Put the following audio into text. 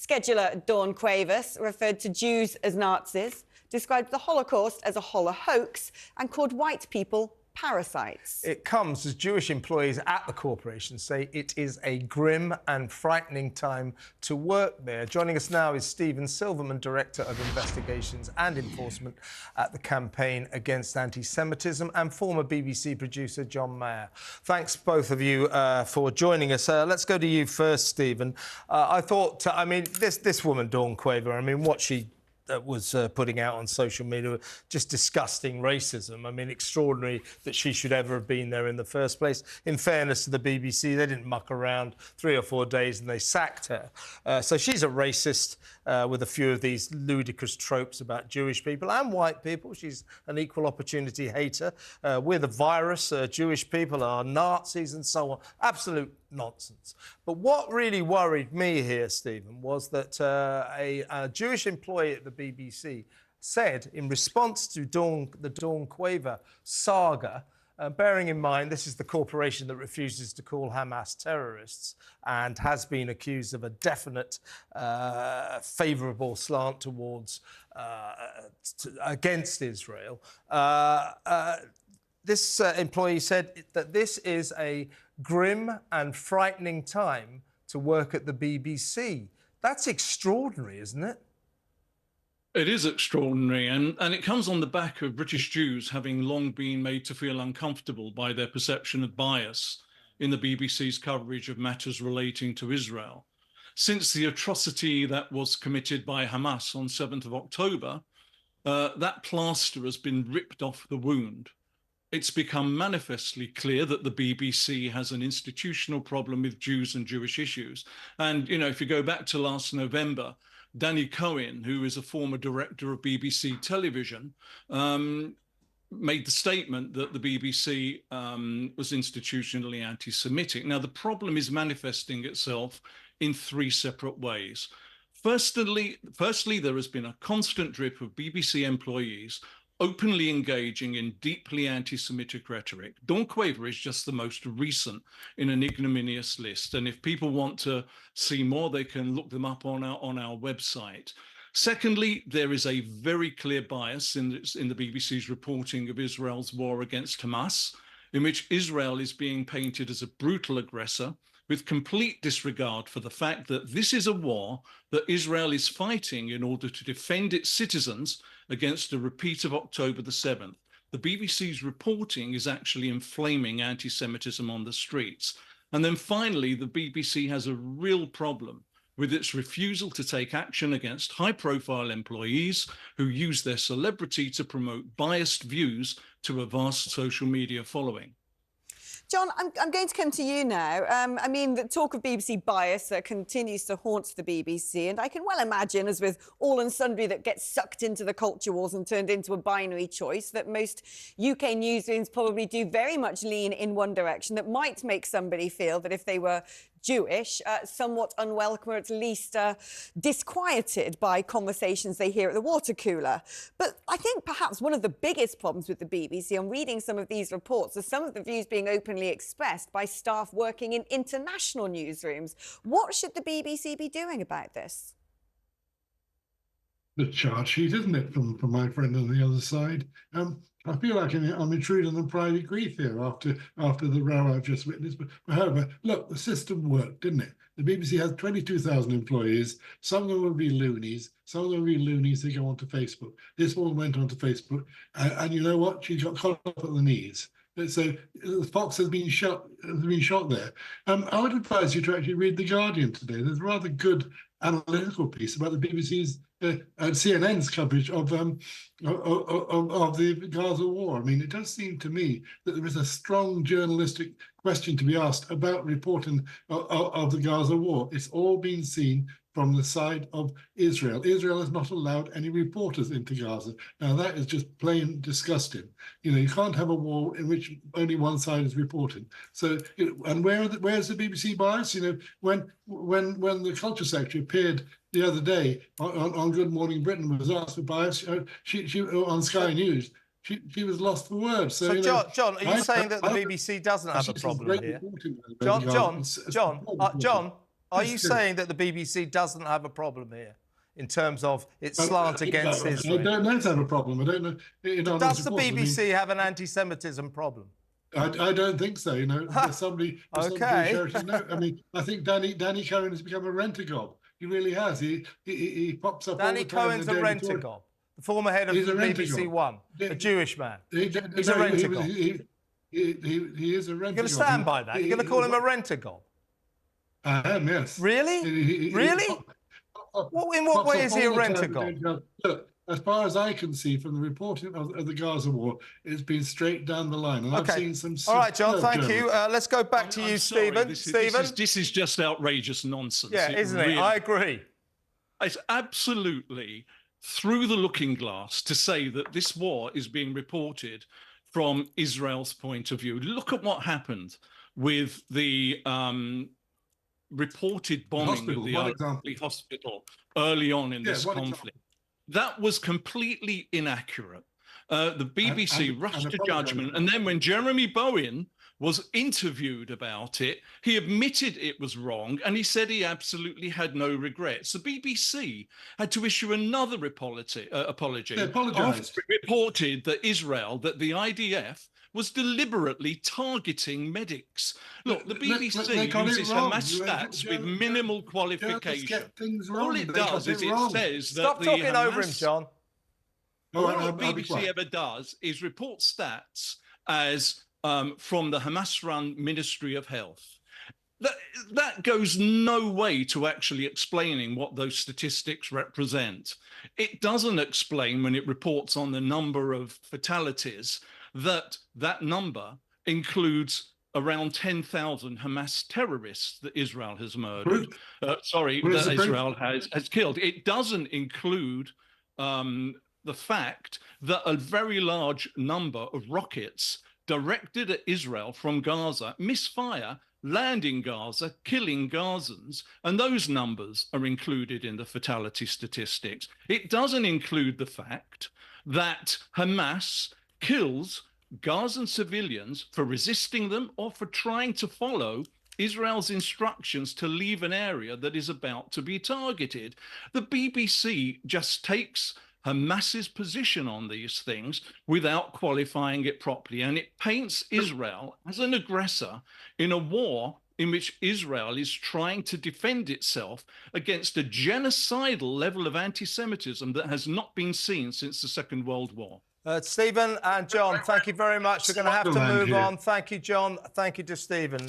Scheduler Dawn Quavers referred to Jews as Nazis, described the Holocaust as a holo-hoax and called white people parasites. It comes as Jewish employees at the corporation say it is a grim and frightening time to work there. Joining us now is Silverman, Director of Investigations and Enforcement at the Campaign Against Antisemitism, and former BBC producer John Mair. Thanks, both of you, for joining us. Let's go to you first, Stephen. I thought, this woman, Dawn Quaver, what she was putting out on social media, just disgusting racism. Extraordinary that she should ever have been there in the first place. In fairness to the BBC, they didn't muck around 3 or 4 days and they sacked her. So she's a racist with a few of these ludicrous tropes about Jewish people and white people. She's an equal opportunity hater. We're the virus. Jewish people are Nazis and so on. Absolute nonsense. But what really worried me here, Stephen, was that a Jewish employee at the BBC said, in response to the Dawn Quaver saga, bearing in mind this is the corporation that refuses to call Hamas terrorists and has been accused of a definite favourable slant towards against Israel. This employee said that this is a grim and frightening time to work at the BBC. That's extraordinary, isn't it? It is extraordinary, and it comes on the back of British Jews having long been made to feel uncomfortable by their perception of bias in the BBC's coverage of matters relating to Israel. Since the atrocity that was committed by Hamas on 7th of October, that plaster has been ripped off the wound. It's become manifestly clear that the BBC has an institutional problem with Jews and Jewish issues. And, if you go back to last November, Danny Cohen, who is a former director of BBC Television, made the statement that the BBC was institutionally anti-Semitic. Now, the problem is manifesting itself in 3 separate ways. Firstly, there has been a constant drip of BBC employees openly engaging in deeply anti-Semitic rhetoric. Dawn Quaver is just the most recent in an ignominious list. And if people want to see more, they can look them up on our website. Secondly, there is a very clear bias in the BBC's reporting of Israel's war against Hamas, in which Israel is being painted as a brutal aggressor, with complete disregard for the fact that this is a war that Israel is fighting in order to defend its citizens against a repeat of October the 7th. The BBC's reporting is actually inflaming anti-Semitism on the streets. And then finally, the BBC has a real problem with its refusal to take action against high-profile employees who use their celebrity to promote biased views to a vast social media following. John, I'm going to come to you now. The talk of BBC bias continues to haunt the BBC, and I can well imagine, as with all and sundry that gets sucked into the culture wars and turned into a binary choice, that most UK newsrooms probably do very much lean in one direction that might make somebody feel that if they were Jewish, somewhat unwelcome or at least disquieted by conversations they hear at the water cooler. But I think perhaps one of the biggest problems with the BBC on reading some of these reports are some of the views being openly expressed by staff working in international newsrooms. What should the BBC be doing about this? The charge sheet, isn't it, from my friend on the other side? I feel like I'm intruding on private grief here after the row I've just witnessed. But however, look, the system worked, didn't it? The BBC has 22,000 employees. Some of them will be loonies. Some of them will be loonies who go onto Facebook. This one went onto Facebook, and you know what? She got cut off at the knees. So the fox has been shot there. I would advise you to actually read The Guardian today. There's a rather good analytical piece about the BBC's CNN's coverage of the Gaza war. It does seem to me that there is a strong journalistic question to be asked about reporting of the Gaza war. It's all been seen from the side of Israel. Israel has not allowed any reporters into Gaza. Now, that is just plain disgusting. You can't have a war in which only one side is reporting. So, and where's the BBC bias? When the Culture Secretary appeared the other day on Good Morning Britain, was asked for bias, she on Sky News, she was lost for words. So John, are you saying that the BBC doesn't have a problem here? John, Are you saying that the BBC doesn't have a problem here in terms of its slant against Israel? I don't know if they have a problem. I don't know. Does the BBC have an anti-Semitism problem? I don't think so. You know, there's somebody. Okay. No, I mean, I think Danny Cohen has become a rent-a-gob. He really has. He pops up. Danny all the time. Cohen's a rent-a-gob. The former head of the BBC One, a Jewish man. He's a rent-a-gob. He is a rent-a-gob. You're going to stand by that? You're going to call him a rent-a-gob? I am, yes. Really? Really? In what way is he a rent-a-gob? Look, as far as I can see from the reporting of the Gaza war, it's been straight down the line. And I've seen some. All right, John, thank you. Let's go back to you, Stephen. This is just outrageous nonsense. Yeah, isn't it? I agree. It's absolutely through the looking glass to say that this war is being reported from Israel's point of view. Look at what happened with the reported bombing of the hospital early on in this conflict. That was completely inaccurate. The BBC rushed to judgment, and then when Jeremy Bowen was interviewed about it, he admitted it was wrong, and he said he absolutely had no regrets. The BBC had to issue another apology after it reported that the IDF was deliberately targeting medics. Look, the BBC uses Hamas stats with minimal qualification. All it does is it says that Stop talking over him, John. All the BBC ever does is report stats as from the Hamas-run Ministry of Health. That goes no way to actually explaining what those statistics represent. It doesn't explain when it reports on the number of fatalities that number includes around 10,000 Hamas terrorists that Israel has murdered. That Israel has killed. It doesn't include the fact that a very large number of rockets directed at Israel from Gaza misfire, land in Gaza, killing Gazans, and those numbers are included in the fatality statistics. It doesn't include the fact that Hamas kills Gazan civilians for resisting them or for trying to follow Israel's instructions to leave an area that is about to be targeted. The BBC just takes Hamas's position on these things without qualifying it properly, and it paints Israel as an aggressor in a war in which Israel is trying to defend itself against a genocidal level of anti-Semitism that has not been seen since the Second World War. Stephen and John, thank you very much. We're going to have to move on. Thank you, John. Thank you to Stephen.